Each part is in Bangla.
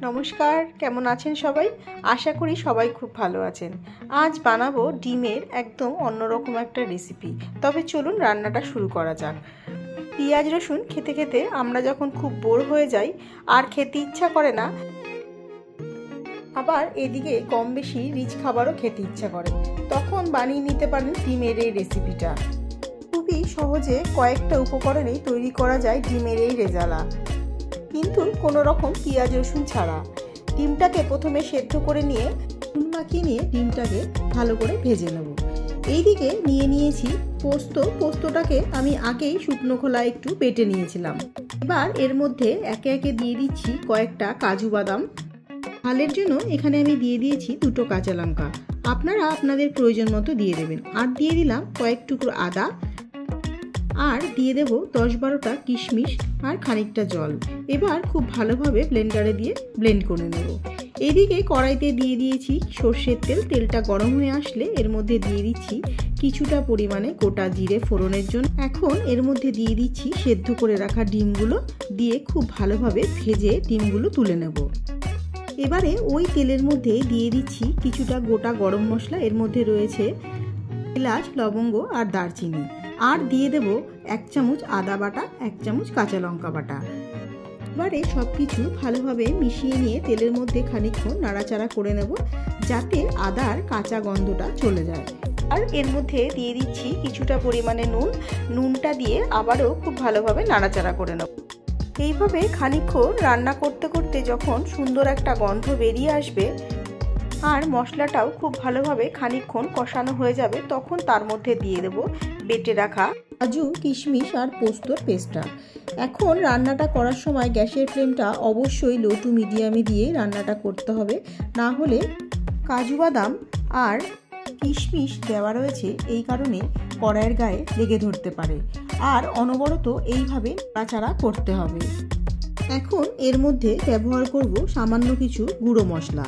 নমস্কার, কেমন আছেন সবাই? আশা করি সবাই খুব ভালো আছেন। আজ বানাবো ডিমের একদম অন্যরকম একটা রেসিপি। তবে চলুন রান্নাটা শুরু করা যাক। পেঁয়াজ রসুন খেতে খেতে আমরা যখন খুব বোর হয়ে যাই আর খেতে ইচ্ছা করে না, আবার এদিকে কম বেশি রিচ খাবারও খেতে ইচ্ছা করে, তখন বানিয়ে নিতে পারেন ডিমের এই রেসিপিটা। খুবই সহজে কয়েকটা উপকরণেই তৈরি করা যায় ডিমের এই রেজালা, কিন্তু কোনো রকম পেঁয়াজ রসুন ছাড়া। ডিমটাকে প্রথমে সেদ্ধ করে নিয়ে নুন মাখিয়ে নিয়ে ডিমটাকে ভালো করে ভেজে নেব। এইদিকে নিয়ে নিয়েছি পোস্তটাকে আমি আগেই শুকনো খোলায় একটু বেটে নিয়েছিলাম। এবার এর মধ্যে একে একে দিয়ে দিচ্ছি কয়েকটা কাজু বাদাম। ঝালের জন্য এখানে আমি দিয়ে দিয়েছি 2টো কাঁচা লঙ্কা, আপনারা আপনাদের প্রয়োজন মতো দিয়ে দেবেন। আর দিয়ে দিলাম কয়েক টুকরো আদা, আর দিয়ে দেব 10-12টা কিশমিশ আর খানিকটা জল। এবার খুব ভালোভাবে ব্লেন্ডারে দিয়ে ব্লেন্ড করে নেব। এদিকে কড়াইতে দিয়ে দিয়েছি সর্ষের তেল। তেলটা গরম হয়ে আসলে এর মধ্যে দিয়ে দিচ্ছি কিছুটা পরিমাণে গোটা জিরে ফোড়নের জন্য। এখন এর মধ্যে দিয়ে দিচ্ছি সেদ্ধ করে রাখা ডিমগুলো, দিয়ে খুব ভালোভাবে ভেজে ডিমগুলো তুলে নেব। এবারে ওই তেলের মধ্যে দিয়ে দিচ্ছি কিছুটা গোটা গরম মশলা। এর মধ্যে রয়েছে এলাচ, লবঙ্গ আর দারচিনি। আর দিয়ে দেব 1 চামচ আদা বাটা, 1 চামচ কাঁচা লঙ্কা বাটা। এবারে সব কিছু ভালোভাবে মিশিয়ে নিয়ে তেলের মধ্যে খানিকক্ষণ নাড়াচাড়া করে নেব, যাতে আদার কাঁচা গন্ধটা চলে যায়। আর এর মধ্যে দিয়ে দিচ্ছি কিছুটা পরিমাণে নুনটা দিয়ে আবারও খুব ভালোভাবে নাড়াচাড়া করে নেব। এইভাবে খানিকক্ষণ রান্না করতে করতে যখন সুন্দর একটা গন্ধ বেরিয়ে আসবে আর মশলাটাও খুব ভালোভাবে খানিকক্ষণ কষানো হয়ে যাবে, তখন তার মধ্যে দিয়ে দেব বেটে রাখা কাজু, কিশমিশ আর পোস্তর পেস্টটা। এখন রান্নাটা করার সময় গ্যাসের ফ্লেমটা অবশ্যই লো টু মিডিয়ামে দিয়ে রান্নাটা করতে হবে, না হলে কাজু বাদাম আর কিশমিশ দেওয়া রয়েছে এই কারণে কড়াইয়ের গায়ে লেগে ধরতে পারে। আর অনবরত এইভাবে নাড়াচাড়া করতে হবে। এখন এর মধ্যে ব্যবহার করব সামান্য কিছু গুঁড়ো মশলা।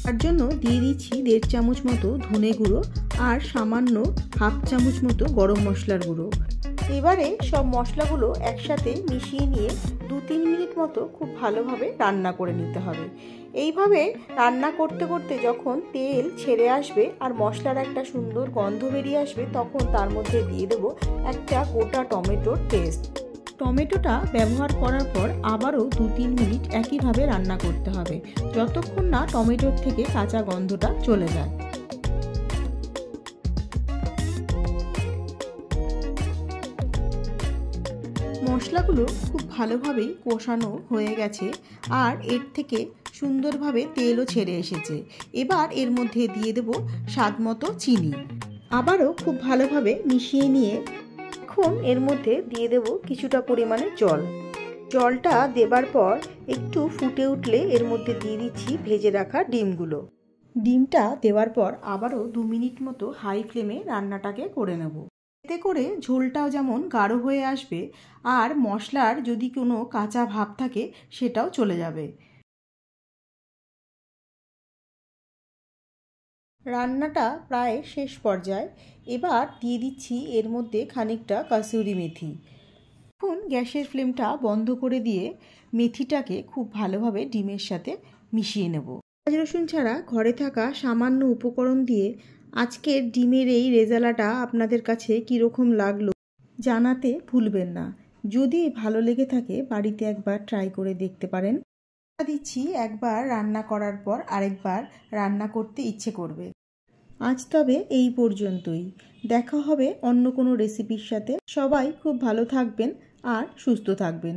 তার জন্য দিয়ে দিচ্ছি 1.5 চামচ মতো ধনে গুঁড়ো আর সামান্য 1/2 চামচ মতো গরম মশলার গুঁড়ো। এবারে সব মশলাগুলো একসাথে মিশিয়ে নিয়ে 2-3 মিনিট মতো খুব ভালোভাবে রান্না করে নিতে হবে। এইভাবে রান্না করতে করতে যখন তেল ছেড়ে আসবে আর মশলার একটা সুন্দর গন্ধ বেরিয়ে আসবে, তখন তার মধ্যে দিয়ে দেব একটা গোটা টমেটোর পেস্ট। টমেটোটা ব্যবহার করার পর আবারও 2-3 মিনিট একইভাবে রান্না করতে হবে, যতক্ষণ না টমেটোর থেকে কাঁচা গন্ধটা চলে যায়। মশলাগুলো খুব ভালোভাবেই কষানো হয়ে গেছে আর এর থেকে সুন্দরভাবে তেলও ছেড়ে এসেছে। এবার এর মধ্যে দিয়ে দেব স্বাদমতো চিনি। আবারও খুব ভালোভাবে মিশিয়ে নিয়ে এখন এর মধ্যে দিয়ে দেব কিছুটা পরিমাণে জল। জলটা দেবার পর একটু ফুটে উঠলে এর মধ্যে দিয়ে দিচ্ছি ভেজে রাখা ডিমগুলো। ডিমটা দেওয়ার পর আবারও 2 মিনিট মতো হাই ফ্লেমে রান্নাটাকে করে নেব। এতে করে ঝোলটাও যেমন গাঢ় হয়ে আসবে আর মশলার যদি কোনো কাঁচা ভাব থাকে সেটাও চলে যাবে। রান্নাটা প্রায় শেষ পর্যায়ে। এবার দিয়ে দিচ্ছি এর মধ্যে খানিকটা কাসুরি মেথি। এখন গ্যাসের ফ্লেমটা বন্ধ করে দিয়ে মেথিটাকে খুব ভালোভাবে ডিমের সাথে মিশিয়ে নেব। পেঁয়াজ রসুন ছাড়া ঘরে থাকা সামান্য উপকরণ দিয়ে আজকের ডিমের এই রেজালাটা আপনাদের কাছে কীরকম লাগলো জানাতে ভুলবেন না। যদি ভালো লেগে থাকে বাড়িতে একবার ট্রাই করে দেখতে পারেন। দিচ্ছি একবার রান্না করার পর আরেকবার রান্না করতে ইচ্ছে করবে। আজ তবে এই পর্যন্তই। দেখা হবে অন্য কোনো রেসিপির সাথে। সবাই খুব ভালো থাকবেন আর সুস্থ থাকবেন।